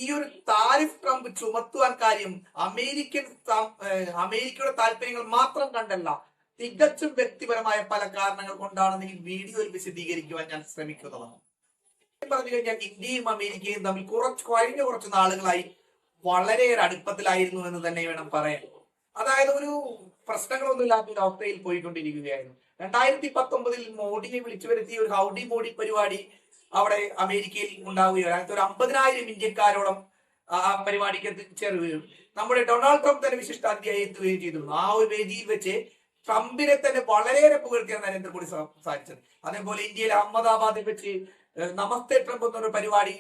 ഈ ഒരു tariff Trump ചുമത്തുവാൻ കാര്യം അമേരിക്കയുടെ താല്പര്യങ്ങൾ മാത്രം കണ്ടല്ല, തികച്ചും വ്യക്തിപരമായ പല കാരണങ്ങൾ കൊണ്ടാണെന്ന് ഈ വീഡിയോയിൽ വിശദീകരിക്കുവാൻ ഞാൻ ശ്രമിക്കുന്നതാണ്. പറഞ്ഞു കഴിഞ്ഞാൽ ഇന്ത്യയും അമേരിക്കയും തമ്മിൽ കഴിഞ്ഞ കുറച്ച് നാളുകളായി വളരെയേറെ അടുപ്പത്തിലായിരുന്നു എന്ന് തന്നെ വേണം പറയാൻ. അതായത് ഒരു പ്രശ്നങ്ങളൊന്നും ഇല്ലാത്ത ഒരു അവസ്ഥയിൽ പോയിക്കൊണ്ടിരിക്കുകയായിരുന്നു. 2019 മോഡിയെ വിളിച്ചു വരുത്തിയ ഒരു ഹൗഡി മോഡി പരിപാടി അവിടെ അമേരിക്കയിൽ ഉണ്ടാവുകയും അതിനകത്ത് ഒരു 50,000 ഇന്ത്യക്കാരോളം ആ പരിപാടിക്ക് ചേരുകയും നമ്മുടെ ഡൊണാൾഡ് ട്രംപ് തന്നെ വിശിഷ്ടാതിഥിയായി എത്തുകയും ചെയ്തിരുന്നു. ആ ഒരു വേദിയിൽ വെച്ച് ട്രംപിനെ തന്നെ വളരെയേറെ പുകഴ്ത്തിയാണ് നരേന്ദ്രമോദി സംസാരിച്ചത്. അതേപോലെ ഇന്ത്യയിലെ അഹമ്മദാബാദിൽ വെച്ച് നമസ്തേ ട്രംപ് എന്നൊരു പരിപാടി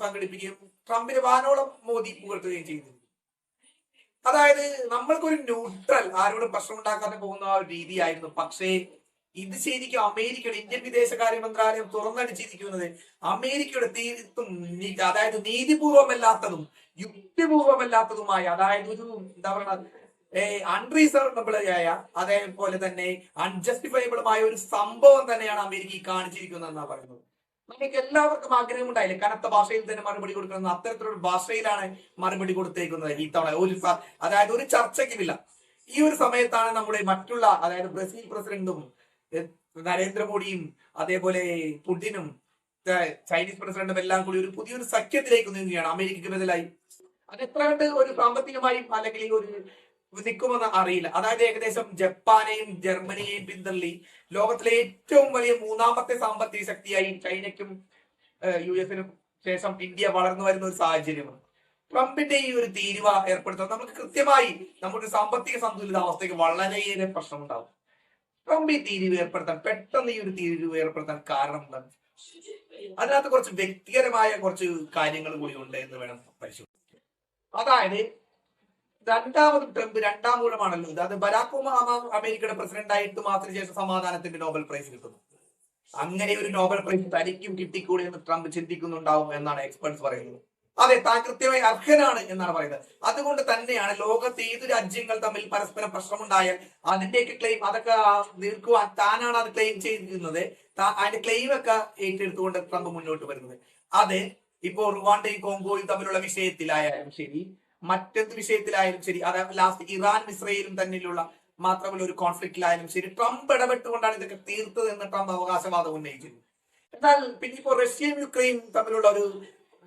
സംഘടിപ്പിക്കുകയും ട്രംപിന് വാനോളം മോദി പുകഴ്ത്തുകയും ചെയ്തു. അതായത് നമ്മൾക്കൊരു ന്യൂട്രൽ, ആരോടും പ്രശ്നം ഉണ്ടാക്കാതെ പോകുന്ന ആ ഒരു രീതിയായിരുന്നു. പക്ഷേ ഇത് ശരിക്കും അമേരിക്കയുടെ ഇന്ത്യൻ വിദേശകാര്യ മന്ത്രാലയം തുറന്നടിച്ചിരിക്കുന്നത് അമേരിക്കയുടെ തീർത്തും അതായത് നീതിപൂർവമല്ലാത്തതും യുക്തിപൂർവമല്ലാത്തതുമായ, അതായത് ഒരു എന്താ പറയുക, അൺറീസണബിൾ ആയ അതേപോലെ തന്നെ അൺജസ്റ്റിഫയബിളുമായ ഒരു സംഭവം തന്നെയാണ് അമേരിക്ക കാണിച്ചിരിക്കുന്നത് എന്നാണ് പറയുന്നത്. നമുക്ക് എല്ലാവർക്കും ആഗ്രഹമുണ്ടായില്ലേ കനത്ത ഭാഷയിൽ തന്നെ മറുപടി കൊടുക്കുന്നത്? അത്തരത്തിലുള്ള ഭാഷയിലാണ് മറുപടി കൊടുത്തേക്കുന്നത് ഈ തവണ. അതായത് ഒരു ചർച്ചയ്ക്കുമില്ല. ഈ ഒരു സമയത്താണ് നമ്മുടെ മറ്റുള്ള, അതായത് ബ്രസീൽ പ്രസിഡന്റും നരേന്ദ്രമോദിയും അതേപോലെ പുടിനും ചൈനീസ് പ്രസിഡന്റും എല്ലാം കൂടി ഒരു പുതിയൊരു സഖ്യത്തിലേക്ക് നീങ്ങുകയാണ് അമേരിക്കയ്ക്ക് ബദലായി. അത് എത്ര കണ്ട് ഒരു സാമ്പത്തികമായും അല്ലെങ്കിൽ ഒരു നിൽക്കുമെന്ന് അറിയില്ല. അതായത് ഏകദേശം ജപ്പാനെയും ജർമ്മനിയെയും പിന്തള്ളി ലോകത്തിലെ ഏറ്റവും വലിയ മൂന്നാമത്തെ സാമ്പത്തിക ശക്തിയായി ചൈനയ്ക്കും US-നും ശേഷം ഇന്ത്യ വളർന്നു വരുന്ന ഒരു സാഹചര്യമാണ്. ട്രംപിന്റെ ഈ ഒരു തീരുവ ഏർപ്പെടുത്തുന്നത് നമുക്ക് കൃത്യമായി നമ്മുടെ സാമ്പത്തിക സന്തുലിതാവസ്ഥയ്ക്ക് വളരെയേറെ പ്രശ്നമുണ്ടാകും. ട്രംപ് ഈ തീരുവ ഏർപ്പെടുത്താൻ പെട്ടെന്ന് ഈ ഒരു തീരുവ ഏർപ്പെടുത്താൻ കാരണം എന്താണ്? അതിനകത്ത് കുറച്ച് വ്യക്തിപരമായ കുറച്ച് കാര്യങ്ങൾ കൂടി ഉണ്ട് എന്ന് വേണം പരിശോധിക്കാൻ. അതായത് രണ്ടാമതും ട്രംപ് രണ്ടാം ഊഴമാണല്ലോ ഇത്. അത് ബരാക് ഒബാമ അമേരിക്കയുടെ പ്രസിഡന്റ് ആയി 8 മാസത്തിന് ശേഷം സമാധാനത്തിന്റെ നോബൽ പ്രൈസ് കിട്ടുന്നു. അങ്ങനെ ഒരു നോബൽ പ്രൈസ് തനിക്കും കിട്ടിക്കൂടി എന്ന് ട്രംപ് ചിന്തിക്കുന്നുണ്ടാവും എന്നാണ് എക്സ്പെർട്സ് പറയുന്നത്. അതെ, താൻ കൃത്യമായി അർഹനാണ് എന്നാണ് പറയുന്നത്. അതുകൊണ്ട് തന്നെയാണ് ലോകത്തെ ഏത് രാജ്യങ്ങൾ തമ്മിൽ പരസ്പരം പ്രശ്നമുണ്ടായാൽ അതിന്റെയൊക്കെ ക്ലെയിം അതൊക്കെ തീർക്കുവാൻ താനാണ് അത് ക്ലെയിം ചെയ്തിരുന്നത്. അതിന്റെ ക്ലെയിം ഒക്കെ ഏറ്റെടുത്തുകൊണ്ട് ട്രംപ് മുന്നോട്ട് വരുന്നത്. അത് ഇപ്പോ റുവാണ്ടയും കോങ്കോയും തമ്മിലുള്ള വിഷയത്തിലായാലും ശരി, മറ്റെന്ത് വിഷയത്തിലായാലും ശരി, അതായത് ലാസ്റ്റ് ഇറാനും ഇസ്രയേലും തമ്മിലുള്ള മാത്രമല്ല ഒരു കോൺഫ്ലിക്റ്റിലായാലും ശരി, ട്രംപ് ഇടപെട്ടുകൊണ്ടാണ് ഇതൊക്കെ തീർത്തത് എന്ന് ട്രംപ് അവകാശവാദം ഉന്നയിച്ചിരുന്നു. എന്നാൽ പിന്നെ ഇപ്പോൾ റഷ്യയും യുക്രൈനും തമ്മിലുള്ള ഒരു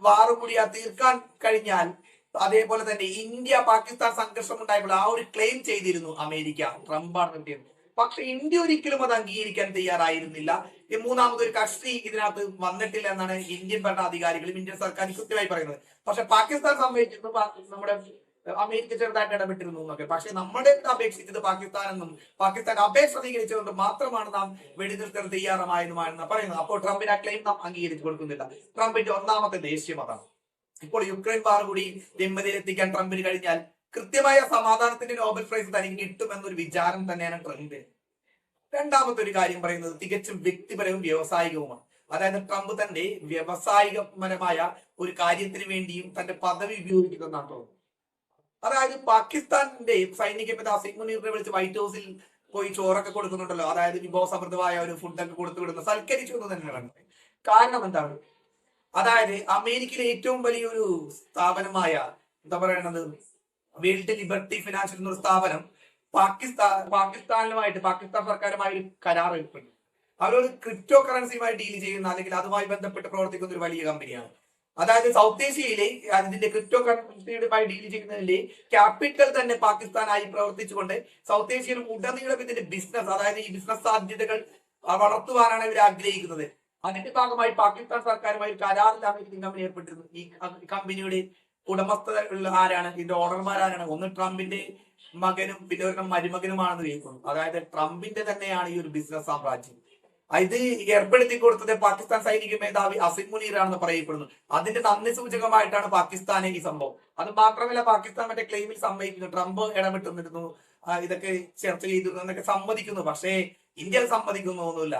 വാറും കൂടി തീർക്കാൻ കഴിഞ്ഞാൽ, അതേപോലെ തന്നെ ഇന്ത്യ പാകിസ്ഥാൻ സംഘർഷം ഉണ്ടായപ്പോൾ ആ ഒരു ക്ലെയിം ചെയ്തിരുന്നു അമേരിക്ക, ട്രംപാണ് കിട്ടിയത്. പക്ഷെ ഇന്ത്യ ഒരിക്കലും അത് അംഗീകരിക്കാൻ തയ്യാറായിരുന്നില്ല. മൂന്നാമതൊരു കക്ഷി ഇതിനകത്ത് വന്നിട്ടില്ല എന്നാണ് ഇന്ത്യൻ ഭരണാധികാരികളും ഇന്ത്യൻ സർക്കാർ കൃത്യമായി പറയുന്നത്. പക്ഷെ പാകിസ്ഥാൻ സംബന്ധിച്ചിരുന്നു നമ്മുടെ അമേരിക്ക ചെറുതായിട്ട് ഇടപെട്ടിരുന്നു എന്നൊക്കെ. പക്ഷെ നമ്മുടെ അപേക്ഷിച്ചത് പാകിസ്ഥാനെന്നും പാകിസ്ഥാൻ അപേക്ഷ സ്വീകരിച്ചുകൊണ്ട് മാത്രമാണ് നാം വെടിനിർത്തൽ തയ്യാറമായതുമാണെന്ന് പറയുന്നത്. അപ്പോൾ ട്രംപിന് ആ ക്ലെയിം നാം അംഗീകരിച്ചു കൊടുക്കുന്നില്ല. ട്രംപിന്റെ ഒന്നാമത്തെ ദേഷ്യം അതാണ്. ഇപ്പോൾ യുക്രൈൻ വാർ കൂടി നിമ്മതിയിലെത്തിക്കാൻ ട്രംപിന് കഴിഞ്ഞാൽ കൃത്യമായ സമാധാനത്തിന്റെ നോബൽ പ്രൈസ് തനിക്ക് കിട്ടുമെന്നൊരു വിചാരം തന്നെയാണ് ട്രംപിന്. രണ്ടാമത്തെ ഒരു കാര്യം പറയുന്നത് തികച്ചും വ്യക്തിപരവും വ്യവസായികവുമാണ്. അതായത് ട്രംപ് തന്റെ വ്യവസായികപരമായ ഒരു കാര്യത്തിന് വേണ്ടിയും തന്റെ പദവി ഉപയോഗിക്കുന്നതെന്നാണ് തോന്നുന്നത്. അതായത് പാകിസ്ഥാന്റെ സൈനിക പിതാവ് അസിം മുനീറിനെ വിളിച്ച് വൈറ്റ് ഹൗസിൽ പോയി ചോറൊക്കെ കൊടുക്കുന്നുണ്ടല്ലോ, അതായത് വിഭവസമൃദ്ധമായ ഒരു ഫുഡൊക്കെ കൊടുത്തു വിടുന്ന സൽക്കരിച്ചു എന്ന് തന്നെയാണ്. കാരണം എന്താണ്? അതായത് അമേരിക്കയിലെ ഏറ്റവും വലിയൊരു സ്ഥാപനമായ എന്താ പറയണത് വേൾഡ് ലിബർട്ടി ഫിനാൻഷ്യൽ എന്നൊരു സ്ഥാപനം പാകിസ്ഥാൻ സർക്കാരുമായി ഒരു കരാർ ഏർപ്പെട്ടു. അവരൊരു ക്രിപ്റ്റോ കറൻസിയുമായി ഡീൽ ചെയ്യുന്ന അല്ലെങ്കിൽ അതുമായി ബന്ധപ്പെട്ട് പ്രവർത്തിക്കുന്ന ഒരു വലിയ കമ്പനിയാണ്. അതായത് സൗത്ത് ഏഷ്യയിലെ അതിന്റെ ക്രിപ്റ്റോ കറൻസിയുമായി ഡീൽ ചെയ്യുന്നതിന്റെ ക്യാപിറ്റൽ തന്നെ പാകിസ്ഥാനായി പ്രവർത്തിച്ചുകൊണ്ട് സൗത്ത് ഏഷ്യയിലും ഉടനീളം ഇതിന്റെ ബിസിനസ്, അതായത് ഈ ബിസിനസ് സാധ്യതകൾ വളർത്തുവാനാണ് ഇവർ ആഗ്രഹിക്കുന്നത്. അതിന്റെ ഭാഗമായി പാകിസ്ഥാൻ സർക്കാരുമായി കരാറിൽ അമേരിക്കൻ കമ്പനി ഏർപ്പെട്ടിരുന്നു. ഈ കമ്പനിയുടെ ഉടമസ്ഥ ആരാണ്? ഇതിന്റെ ഓണർമാരാരാണ്? ഒന്ന് ട്രംപിന്റെ മകനും പിന്നെ ഒരു മരുമകനുമാണെന്ന് കേൾക്കുന്നു. അതായത് ട്രംപിന്റെ തന്നെയാണ് ഈ ഒരു ബിസിനസ് സാമ്രാജ്യം. ഇത് ഏർപ്പെടുത്തി കൊടുത്തത് പാകിസ്ഥാൻ സൈനിക മേധാവി അസിം മുനീറാണെന്ന് പറയപ്പെടുന്നു. അതിന്റെ നന്ദി സൂചകമായിട്ടാണ് പാകിസ്ഥാനെ ഈ സംഭവം. അത് മാത്രമല്ല, പാകിസ്ഥാൻ മറ്റേ ക്ലെയിമിൽ സമ്മതിക്കുന്നു, ട്രംപ് ഇടപെട്ടുന്നിരുന്നു, ഇതൊക്കെ ചർച്ച ചെയ്തിരുന്നു എന്നൊക്കെ സമ്മതിക്കുന്നു. പക്ഷേ ഇന്ത്യ സമ്മതിക്കുന്നൊന്നുമില്ല.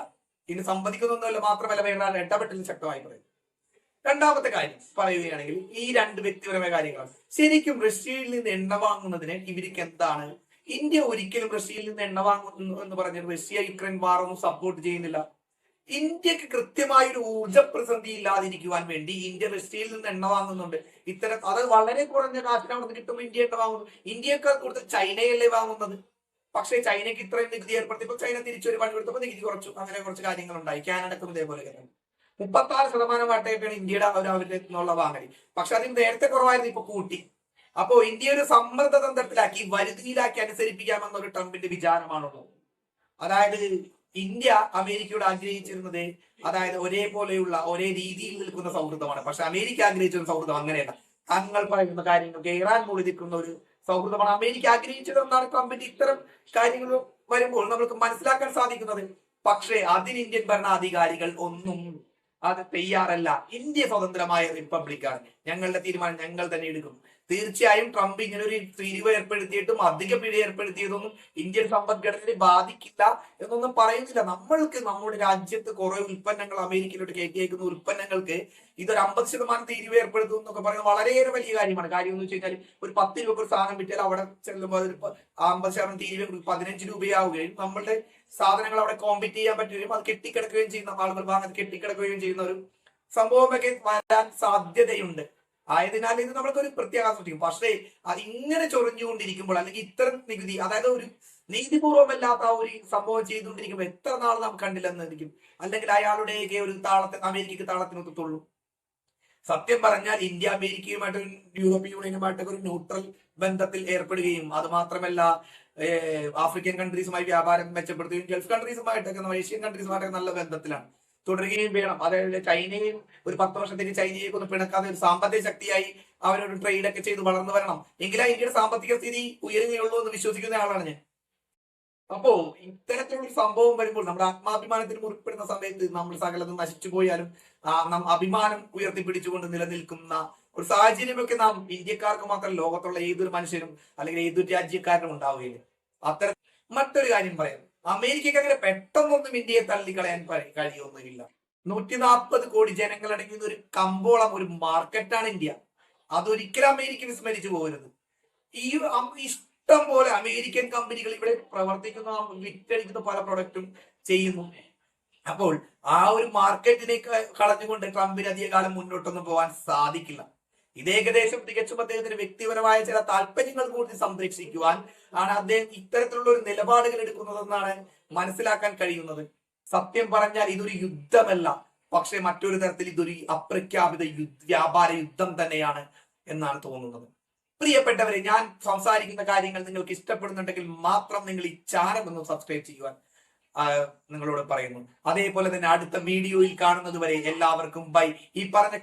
ഇനി സമ്മതിക്കുന്നൊന്നുമില്ല മാത്രമല്ല, വേറെ ഇടപെട്ടൽ ശക്തമായി പറയും. രണ്ടാമത്തെ കാര്യം പറയുകയാണെങ്കിൽ ഈ രണ്ട് വ്യക്തിപരമായ കാര്യങ്ങളാണ്. ശരിക്കും റഷ്യയിൽ നിന്ന് എണ്ണ വാങ്ങുന്നതിന് ഇവർക്ക് എന്താണ്? ഇന്ത്യ ഒരിക്കലും റഷ്യയിൽ നിന്ന് എണ്ണ വാങ്ങുന്നു എന്ന് പറഞ്ഞാൽ റഷ്യ യുക്രൈൻ വാറൊന്നും സപ്പോർട്ട് ചെയ്യുന്നില്ല. ഇന്ത്യക്ക് കൃത്യമായ ഒരു ഊർജ്ജ പ്രതിസന്ധി ഇല്ലാതിരിക്കുവാൻ വേണ്ടി ഇന്ത്യ റഷ്യയിൽ നിന്ന് എണ്ണ വാങ്ങുന്നുണ്ട്. അത് വളരെ കുറഞ്ഞ കാശിന് അവിടെ നിന്ന് കിട്ടുമ്പോൾ ഇന്ത്യ എണ്ണ വാങ്ങുന്നു. ഇന്ത്യക്കാർ കൂടുതൽ ചൈനയല്ലേ വാങ്ങുന്നത്. പക്ഷേ ചൈനയ്ക്ക് ഇത്രയും നികുതി ഏർപ്പെടുത്തിയപ്പോൾ ചൈന തിരിച്ചൊരു പണി കൊടുത്തപ്പോൾ നികുതി കുറച്ചു. അങ്ങനെ കുറച്ച് കാര്യങ്ങൾ ഉണ്ടായി. കാനഡക്കും ഇതേപോലെ തന്നെ 36% വാട്ടയൊക്കെയാണ് ഇന്ത്യയുടെ അവരുടെ നിന്നുള്ള വാങ്ങൽ. പക്ഷെ അതിന് നേരത്തെ കുറവായിരുന്നു, ഇപ്പൊ കൂട്ടി. അപ്പോ ഇന്ത്യ ഒരു സമ്മർദ്ദ തന്ത്രത്തിലാക്കി വരുതിയിലാക്കി അനുസരിപ്പിക്കാമെന്ന ഒരു ട്രംപിന്റെ വിചാരമാണുള്ളത്. അതായത് ഇന്ത്യ അമേരിക്കയോട് ആഗ്രഹിച്ചിരുന്നത് അതായത് ഒരേപോലെയുള്ള ഒരേ രീതിയിൽ നിൽക്കുന്ന സൗഹൃദമാണ്. പക്ഷെ അമേരിക്ക ആഗ്രഹിച്ച ഒരു സൗഹൃദം അങ്ങനെയല്ല. തങ്ങൾ പറയുന്ന കാര്യങ്ങൾക്ക് ഇറാൻ മൂടി നിൽക്കുന്ന ഒരു സൗഹൃദമാണ് അമേരിക്ക ആഗ്രഹിച്ചതെന്നാണ് ട്രംപിന്റെ ഇത്തരം കാര്യങ്ങൾ വരുമ്പോൾ നമുക്ക് മനസ്സിലാക്കാൻ സാധിക്കുന്നത്. പക്ഷേ അതിന് ഇന്ത്യൻ ഭരണാധികാരികൾ ഒന്നും അത് തയ്യാറല്ല. ഇന്ത്യ സ്വതന്ത്രമായ റിപ്പബ്ലിക്കാണ്, ഞങ്ങളുടെ തീരുമാനം ഞങ്ങൾ തന്നെ എടുക്കും. തീർച്ചയായും ട്രംപ് ഇങ്ങനെ ഒരു പിരിവ് ഏർപ്പെടുത്തിയിട്ടും അധിക പിഴ ഏർപ്പെടുത്തിയതൊന്നും ഇന്ത്യൻ സമ്പദ്ഘടനയെ ബാധിക്കില്ല എന്നൊന്നും പറയുന്നില്ല. നമ്മൾക്ക് നമ്മുടെ രാജ്യത്ത് കുറെ ഉൽപ്പന്നങ്ങൾ അമേരിക്കയിലോട്ട് കയറ്റി അയക്കുന്ന ഉൽപ്പന്നങ്ങൾക്ക് ഇതൊരു 50% തീരുവ ഏർപ്പെടുത്തും എന്നൊക്കെ പറയുന്നത് വളരെയേറെ വലിയ കാര്യമാണ്. കാര്യം എന്ന് വെച്ച് കഴിഞ്ഞാൽ ഒരു 10 രൂപ ഒരു സാധനം വിറ്റാൽ അവിടെ ചെല്ലുമ്പോൾ അതൊരു 50% തീരുവ 15 രൂപയാവുകയും നമ്മളുടെ സാധനങ്ങൾ അവിടെ കോമ്പീറ്റ് ചെയ്യാൻ പറ്റുകയും അത് കെട്ടിക്കിടക്കുകയും ചെയ്യുന്ന ആളുകൾ വാങ്ങാൻ കെട്ടിക്കിടക്കുകയും ചെയ്യുന്ന ഒരു സംഭവമൊക്കെ വരാൻ സാധ്യതയുണ്ട്. ആയതിനാൽ ഇത് നമ്മൾക്കൊരു പ്രത്യാഘാതം സൃഷ്ടിക്കും. പക്ഷേ അത് ഇങ്ങനെ ചൊറിഞ്ഞുകൊണ്ടിരിക്കുമ്പോൾ അല്ലെങ്കിൽ ഇത്തരം നികുതി അതായത് ഒരു നീതിപൂർവമല്ലാത്ത ഒരു സംഭവം ചെയ്തുകൊണ്ടിരിക്കുമ്പോൾ എത്ര നാൾ നാം കണ്ടില്ലെന്നായിരിക്കും. അല്ലെങ്കിൽ അയാളുടെയൊക്കെ ഒരു താളത്തിന് അമേരിക്കക്ക് താളത്തിനൊത്തുള്ളൂ. സത്യം പറഞ്ഞാൽ ഇന്ത്യ അമേരിക്കയുമായിട്ട് യൂറോപ്യൻ യൂണിയനുമായിട്ടൊക്കെ ഒരു ന്യൂട്രൽ ബന്ധത്തിൽ ഏർപ്പെടുകയും അത് മാത്രമല്ല ആഫ്രിക്കൻ കൺട്രീസുമായി വ്യാപാരം മെച്ചപ്പെടുത്തുകയും ഗൾഫ് കൺട്രീസുമായിട്ടൊക്കെ ഏഷ്യൻ കൺട്രീസുമായിട്ടൊക്കെ നല്ല ബന്ധത്തിലാണ് തുടരുകയും വേണം. അതായത് ചൈനയും ഒരു 10 വർഷത്തേക്ക് ചൈനയെ ഒന്ന് പിണക്കാതെ ഒരു സാമ്പത്തിക ശക്തിയായി അവരൊരു ട്രേഡ് ഒക്കെ ചെയ്ത് വളർന്നു വരണം. എങ്കിലാ ഇന്ത്യയുടെ സാമ്പത്തിക സ്ഥിതി ഉയരുകയുള്ളൂ എന്ന് വിശ്വസിക്കുന്ന ആളാണ് ഞാൻ. അപ്പോ ഇത്തരത്തിലുള്ള സംഭവം വരുമ്പോൾ നമ്മുടെ ആത്മാഭിമാനത്തിന് മുറിപ്പെടുന്ന സമയത്ത് നമ്മൾ സകലതും നശിച്ചു പോയാലും നാം അഭിമാനം ഉയർത്തിപ്പിടിച്ചുകൊണ്ട് നിലനിൽക്കുന്ന ഒരു സാഹചര്യമൊക്കെ നാം ഇന്ത്യക്കാർക്ക് മാത്രം ലോകത്തുള്ള ഏതൊരു മനുഷ്യനും അല്ലെങ്കിൽ ഏതൊരു രാജ്യക്കാരനും ഉണ്ടാവുകയില്ല. അത്തരം മറ്റൊരു കാര്യം പറയാം, അമേരിക്കക്ക് അങ്ങനെ പെട്ടെന്നൊന്നും ഇന്ത്യയെ തള്ളിക്കളയാൻ കഴിയൊന്നുമില്ല. 140 കോടി ജനങ്ങളടങ്ങിയ ഒരു കമ്പോളം, ഒരു മാർക്കറ്റാണ് ഇന്ത്യ. അതൊരിക്കലും അമേരിക്ക വിസ്മരിച്ചു പോകരുത്. ഈ ഇഷ്ടം പോലെ അമേരിക്കൻ കമ്പനികൾ ഇവിടെ പ്രവർത്തിക്കുന്ന വിറ്റഴിക്കുന്ന പല പ്രൊഡക്റ്റും ചെയ്യുന്നു. അപ്പോൾ ആ ഒരു മാർക്കറ്റിനെ കളഞ്ഞുകൊണ്ട് ട്രംപിന് അധിക കാലം മുന്നോട്ടൊന്നും പോകാൻ സാധിക്കില്ല. ഇത് ഏകദേശം തികച്ചും അദ്ദേഹത്തിന് വ്യക്തിപരമായ ചില താല്പര്യങ്ങൾ കൂടി സംരക്ഷിക്കുവാൻ ആണ് അദ്ദേഹം ഇത്തരത്തിലുള്ള ഒരു നിലപാടുകൾ എടുക്കുന്നതെന്നാണ് മനസ്സിലാക്കാൻ കഴിയുന്നത്. സത്യം പറഞ്ഞാൽ ഇതൊരു യുദ്ധമല്ല, പക്ഷെ മറ്റൊരു തരത്തിൽ ഇതൊരു അപ്രഖ്യാപിത വ്യാപാര യുദ്ധം തന്നെയാണ് എന്നാണ് തോന്നുന്നത്. പ്രിയപ്പെട്ടവരെ, ഞാൻ സംസാരിക്കുന്ന കാര്യങ്ങൾ നിങ്ങൾക്ക് ഇഷ്ടപ്പെടുന്നുണ്ടെങ്കിൽ മാത്രം നിങ്ങൾ ഈ ചാനൽ ഒന്ന് സബ്സ്ക്രൈബ് ചെയ്യുവാൻ നിങ്ങളോട് പറയുന്നു. അതേപോലെ തന്നെ അടുത്ത വീഡിയോയിൽ കാണുന്നത് വരെ എല്ലാവർക്കും ബൈ. ഈ പറഞ്ഞ